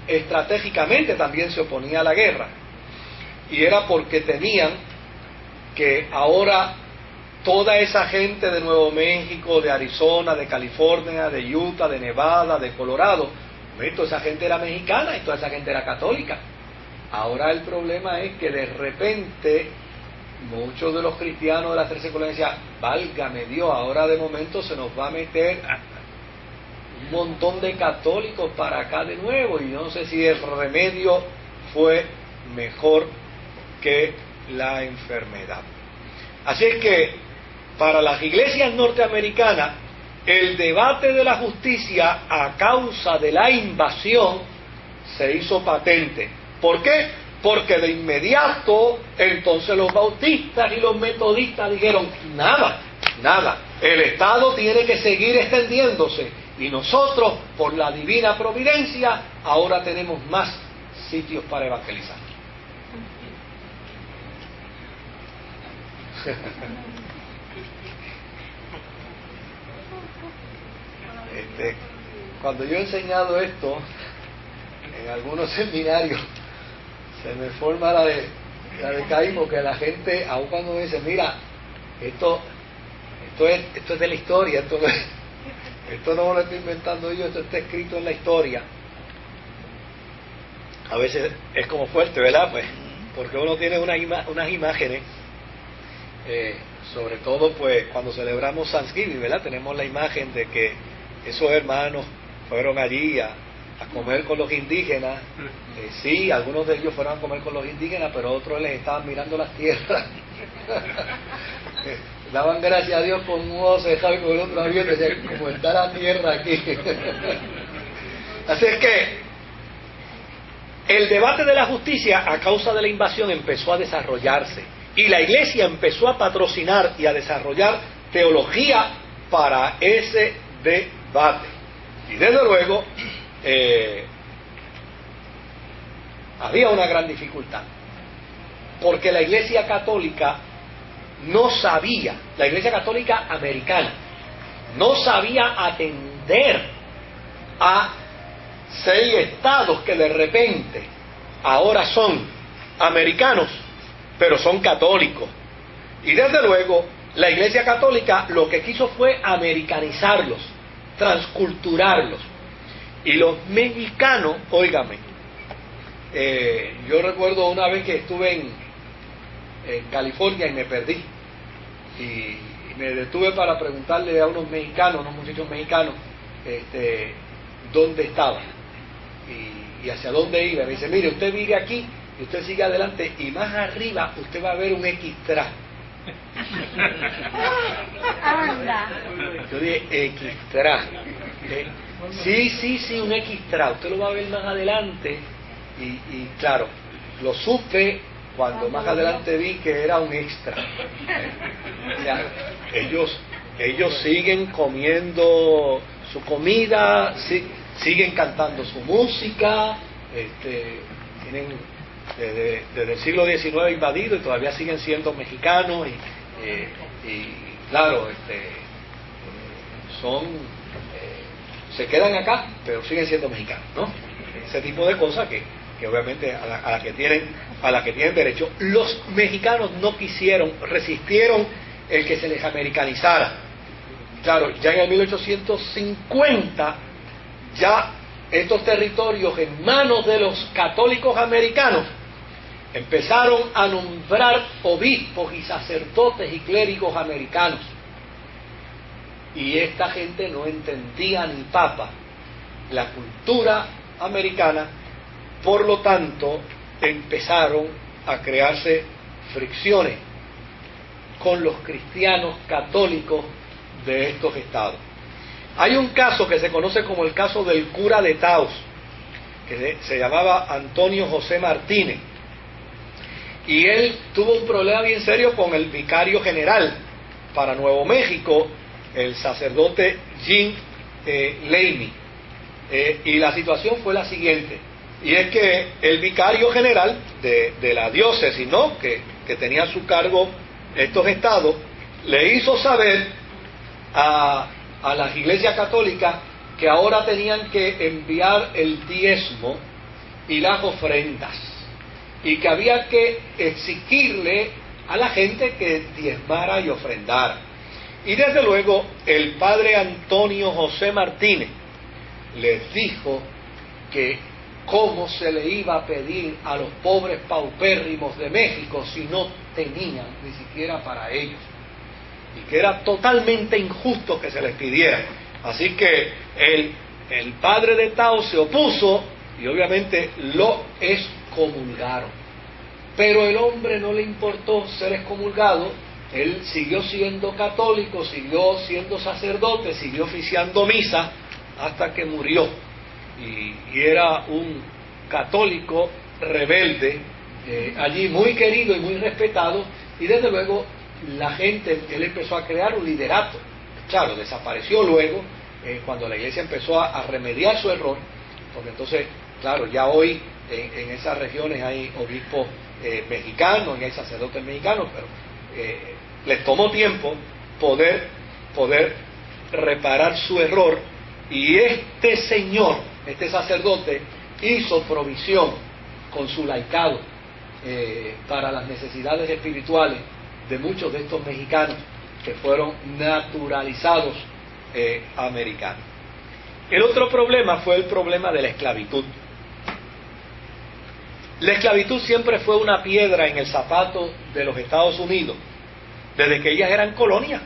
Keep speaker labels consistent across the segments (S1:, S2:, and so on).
S1: estratégicamente también se oponía a la guerra, y era porque tenían que ahora toda esa gente de Nuevo México, de Arizona, de California, de Utah, de Nevada, de Colorado, toda esa gente era mexicana y toda esa gente era católica. Ahora el problema es que de repente muchos de los cristianos de la tercera colonia decían, válgame Dios, ahora de momento se nos va a meter un montón de católicos para acá de nuevo, y no sé si el remedio fue mejor que la enfermedad. Así es que para las iglesias norteamericanas el debate de la justicia a causa de la invasión se hizo patente. ¿Por qué? Porque de inmediato entonces los bautistas y los metodistas dijeron, nada, el Estado tiene que seguir extendiéndose, y nosotros, por la divina providencia, ahora tenemos más sitios para evangelizar. Cuando yo he enseñado esto en algunos seminarios, se me forma la de caer, porque la gente, aun cuando me dice, mira, esto es de la historia, esto no lo estoy inventando yo, esto está escrito en la historia. A veces es como fuerte, ¿verdad? Pues, porque uno tiene unas imágenes, sobre todo pues cuando celebramos Thanksgiving, ¿verdad? Tenemos la imagen de que esos hermanos fueron allí a comer con los indígenas. Sí, algunos de ellos fueron a comer con los indígenas, pero otros les estaban mirando las tierras. Daban gracias a Dios con un ojo cejado y con el otro abierto, decían, como está la tierra aquí. Así es que el debate de la justicia a causa de la invasión empezó a desarrollarse, y la iglesia empezó a patrocinar y a desarrollar teología para ese debate. Y desde luego había una gran dificultad, porque la iglesia católica no sabía, la iglesia católica americana no sabía atender a 6 estados que de repente ahora son americanos, pero son católicos. Y desde luego la iglesia católica lo que quiso fue americanizarlos, transculturarlos. Y los mexicanos, óigame, yo recuerdo una vez que estuve en California y me perdí, y me detuve para preguntarle a unos mexicanos, unos muchachos mexicanos, dónde estaban y hacia dónde iba. Me dice, mire, usted vive aquí y usted sigue adelante, y más arriba usted va a ver un Xtra.
S2: Anda.
S1: Yo dije, Xtra. Sí, un Xtra, usted lo va a ver más adelante. Y claro, lo supe cuando más adelante vi que era un extra. O sea, ellos siguen comiendo su comida, siguen cantando su música, tienen desde el siglo XIX invadido y todavía siguen siendo mexicanos, y claro, se quedan acá, pero siguen siendo mexicanos, ¿no? Ese tipo de cosas que obviamente a la que tienen derecho. Los mexicanos no quisieron, resistieron el que se les americanizara. Claro, ya en el 1850 ya estos territorios en manos de los católicos americanos empezaron a nombrar obispos y sacerdotes y clérigos americanos, y esta gente no entendía ni papa la cultura americana. Por lo tanto, empezaron a crearse fricciones con los cristianos católicos de estos estados. Hay un caso que se conoce como el caso del cura de Taos, que se llamaba Antonio José Martínez, y él tuvo un problema bien serio con el vicario general para Nuevo México, el sacerdote Jim Laney. Y la situación fue la siguiente, y es que el vicario general de la diócesis, ¿no?, que tenía a su cargo estos estados, le hizo saber a las iglesias católicas que ahora tenían que enviar el diezmo y las ofrendas, y que había que exigirle a la gente que diezmara y ofrendara. Y desde luego el padre Antonio José Martínez les dijo que cómo se le iba a pedir a los pobres paupérrimos de México si no tenían ni siquiera para ellos, y que era totalmente injusto que se les pidiera. Así que el padre de Tao se opuso y obviamente lo excomulgaron. Pero el hombre no le importó ser excomulgado, él siguió siendo católico, siguió siendo sacerdote, siguió oficiando misa hasta que murió. Y era un católico rebelde, allí muy querido y muy respetado, y desde luego la gente, él empezó a crear un liderato. Claro, desapareció luego, cuando la iglesia empezó a remediar su error, porque entonces, claro, ya hoy en esas regiones hay obispos mexicanos y hay sacerdotes mexicanos, pero les tomó tiempo poder reparar su error, y este señor, este sacerdote, hizo provisión con su laicado para las necesidades espirituales de muchos de estos mexicanos que fueron naturalizados americanos. El otro problema fue el problema de la esclavitud. La esclavitud siempre fue una piedra en el zapato de los Estados Unidos, desde que ellas eran colonias,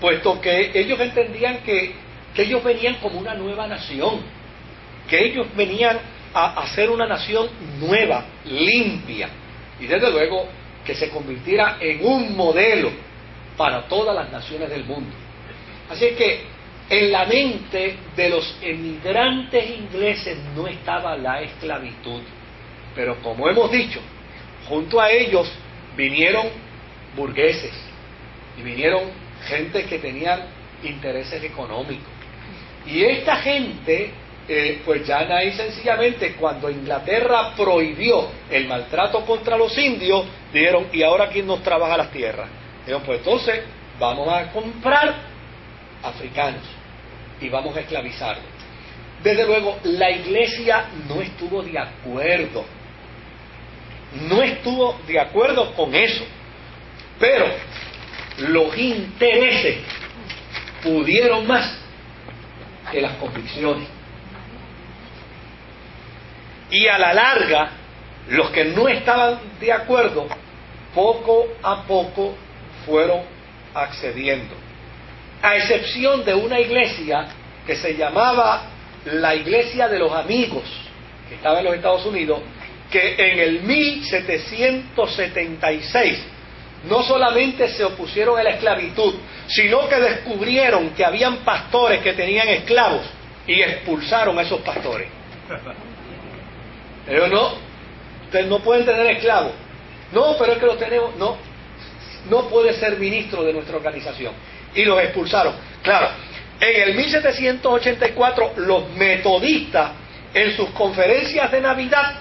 S1: puesto que ellos entendían que ellos venían como una nueva nación, que ellos venían a ser una nación nueva, limpia, y desde luego que se convirtiera en un modelo para todas las naciones del mundo. Así que en la mente de los emigrantes ingleses no estaba la esclavitud, pero como hemos dicho, junto a ellos vinieron burgueses y vinieron gente que tenían intereses económicos, y esta gente pues ya ahí sencillamente, cuando Inglaterra prohibió el maltrato contra los indios, dijeron: ¿y ahora quién nos trabaja las tierras? Dijeron: pues entonces vamos a comprar africanos y vamos a esclavizarlos. Desde luego la iglesia no estuvo de acuerdo, con eso, pero los intereses pudieron más que las convicciones, y a la larga los que no estaban de acuerdo poco a poco fueron accediendo, a excepción de una iglesia que se llamaba la Iglesia de los Amigos, que estaba en los Estados Unidos, que en el 1776 no solamente se opusieron a la esclavitud, sino que descubrieron que habían pastores que tenían esclavos y expulsaron a esos pastores. Pero no, ustedes no pueden tener esclavos. No, pero es que los tenemos. No puede ser ministro de nuestra organización. Y los expulsaron. Claro, en el 1784 los metodistas en sus conferencias de Navidad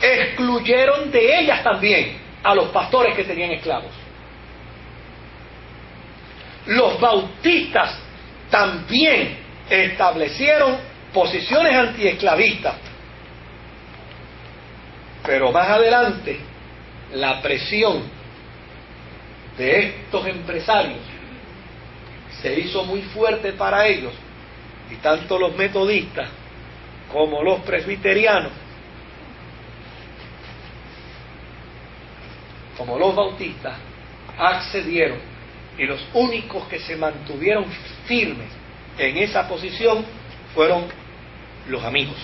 S1: excluyeron de ellas también a los pastores que tenían esclavos. Los bautistas también establecieron posiciones antiesclavistas. Pero más adelante, la presión de estos empresarios se hizo muy fuerte para ellos, y tanto los metodistas como los presbiterianos, como los bautistas, accedieron, y los únicos que se mantuvieron firmes en esa posición fueron los amigos.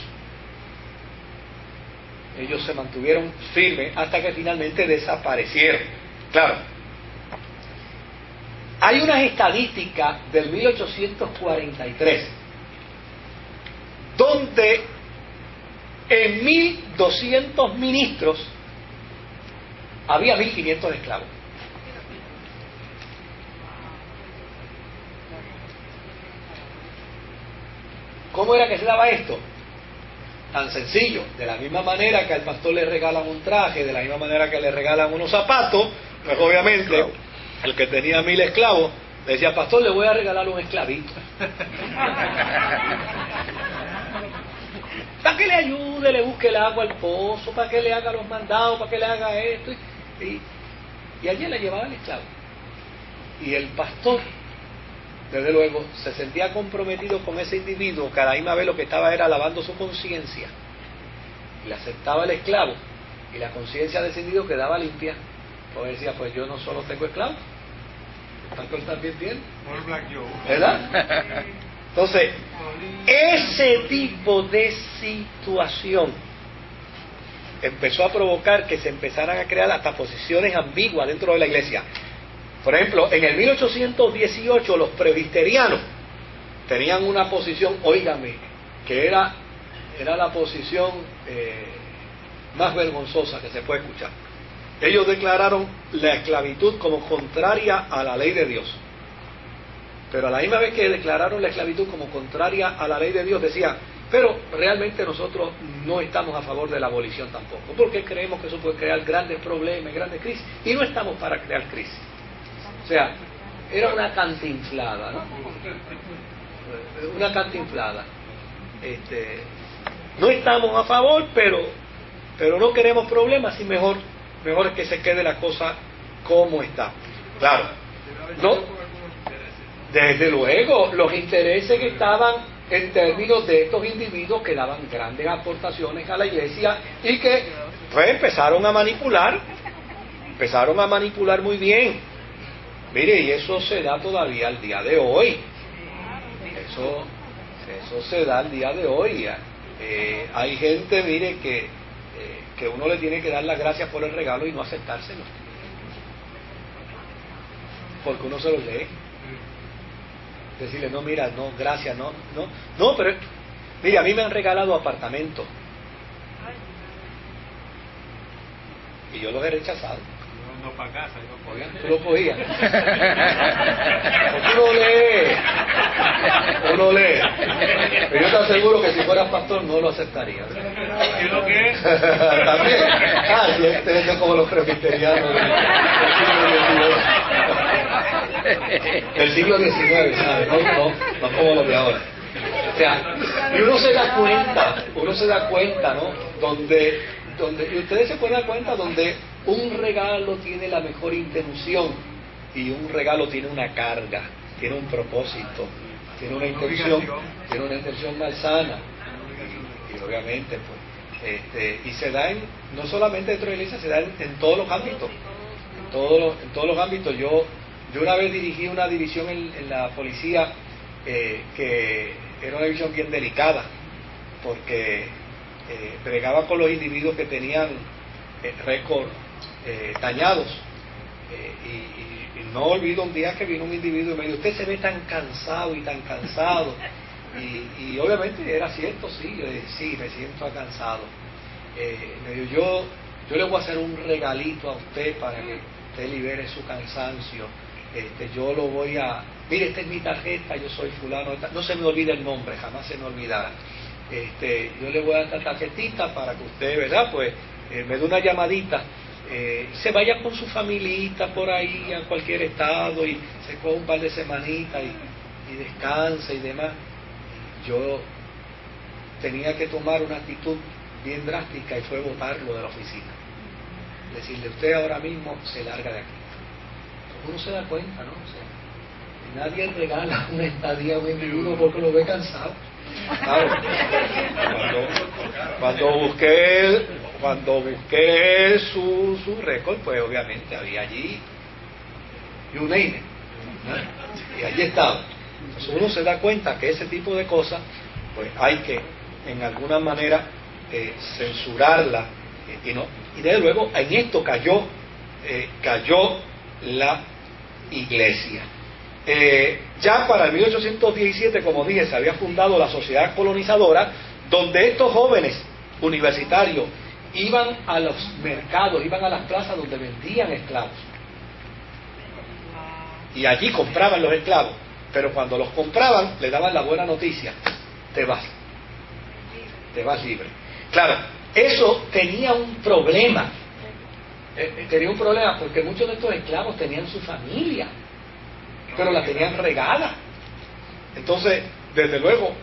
S1: Ellos se mantuvieron firmes hasta que finalmente desaparecieron. Claro, hay unas estadísticas del 1843 donde en 1.200 ministros había 1.500 esclavos. ¿Cómo era que se daba esto? Tan sencillo: de la misma manera que al pastor le regalan un traje, de la misma manera que le regalan unos zapatos, pues obviamente el que tenía 1.000 esclavos le decía: pastor, le voy a regalar un esclavito. para que le ayude, le busque el agua al pozo, para que le haga los mandados, para que le haga esto. Y allí le llevaba el esclavo. Y el pastor, desde luego, se sentía comprometido con ese individuo, que a la misma vez lo que estaba era lavando su conciencia. Y le aceptaba el esclavo, y la conciencia de ese individuo quedaba limpia. Pues decía, pues yo no solo tengo esclavos, el pastor también tiene. ¿Verdad? Entonces, ese tipo de situación empezó a provocar que se empezaran a crear hasta posiciones ambiguas dentro de la iglesia. Por ejemplo, en el 1818 los presbiterianos tenían una posición, óigame, que era la posición más vergonzosa que se puede escuchar. Ellos declararon la esclavitud como contraria a la ley de Dios. Pero a la misma vez que declararon la esclavitud como contraria a la ley de Dios, decían, pero realmente nosotros no estamos a favor de la abolición tampoco, porque creemos que eso puede crear grandes problemas, grandes crisis, y no estamos para crear crisis. O sea, era una cantinflada, ¿no? Una cantinflada. No estamos a favor, pero no queremos problemas, y mejor es que se quede la cosa como está. Claro, no, desde luego, los intereses que estaban en términos de estos individuos que daban grandes aportaciones a la iglesia y que pues empezaron a manipular muy bien. Mire, y eso se da todavía al día de hoy. Eso se da al día de hoy. Hay gente, mire, que uno le tiene que dar las gracias por el regalo y no aceptárselo, porque uno se lo lee. Decirle, no, mira, no, gracias, no, pero mire, a mí me han regalado apartamentos y yo los he rechazado.
S2: No para casa, yo
S1: Oigan, tú lo cogías. Uno lee. Pero yo te aseguro que si fueras pastor no lo aceptaría.
S2: ¿Y lo que es?
S1: También. Sí, este es como los presbiterianos del siglo XIX, ¿sabes? No como los de ahora. O sea, y uno se da cuenta, ¿no? Y ustedes se pueden dar cuenta donde un regalo tiene la mejor intención y un regalo tiene una carga, tiene un propósito, tiene una intención malsana. Y obviamente, pues, y se da no solamente dentro de la iglesia, se da en todos los ámbitos. En todos los ámbitos. Yo una vez dirigí una división en la policía que era una división bien delicada, porque bregaba con los individuos que tenían récord dañados. Y no olvido un día que vino un individuo y me dijo, usted se ve tan cansado y tan cansado. Y obviamente era cierto, sí. Yo dije, sí, me siento cansado. Me dijo, yo le voy a hacer un regalito a usted para que usted libere su cansancio. Yo lo voy a... Mire, esta es mi tarjeta, yo soy fulano. No se me olvida el nombre, jamás se me olvidará. Yo le voy a dar esta tarjetita para que usted, ¿verdad? Pues me dé una llamadita. Se vaya con su familita por ahí a cualquier estado y se coja un par de semanitas y descansa y demás. Yo tenía que tomar una actitud bien drástica y fue botarlo de la oficina. Decirle, usted ahora mismo se larga de aquí. Uno se da cuenta, ¿no? O sea, nadie regala una estadía a un individuo porque lo ve cansado. Claro, cuando busqué su récord, pues obviamente había allí you name it, ¿no? Y allí estaba. Entonces uno se da cuenta que ese tipo de cosas pues hay que en alguna manera censurarla, y desde luego en esto cayó la iglesia. Ya para el 1817, como dije, se había fundado la sociedad colonizadora, donde estos jóvenes universitarios iban a los mercados, iban a las plazas donde vendían esclavos, y allí compraban los esclavos, pero cuando los compraban le daban la buena noticia: te vas libre. Claro, eso tenía un problema. Porque muchos de estos esclavos tenían su familia, pero la tenían regada. Entonces, desde luego,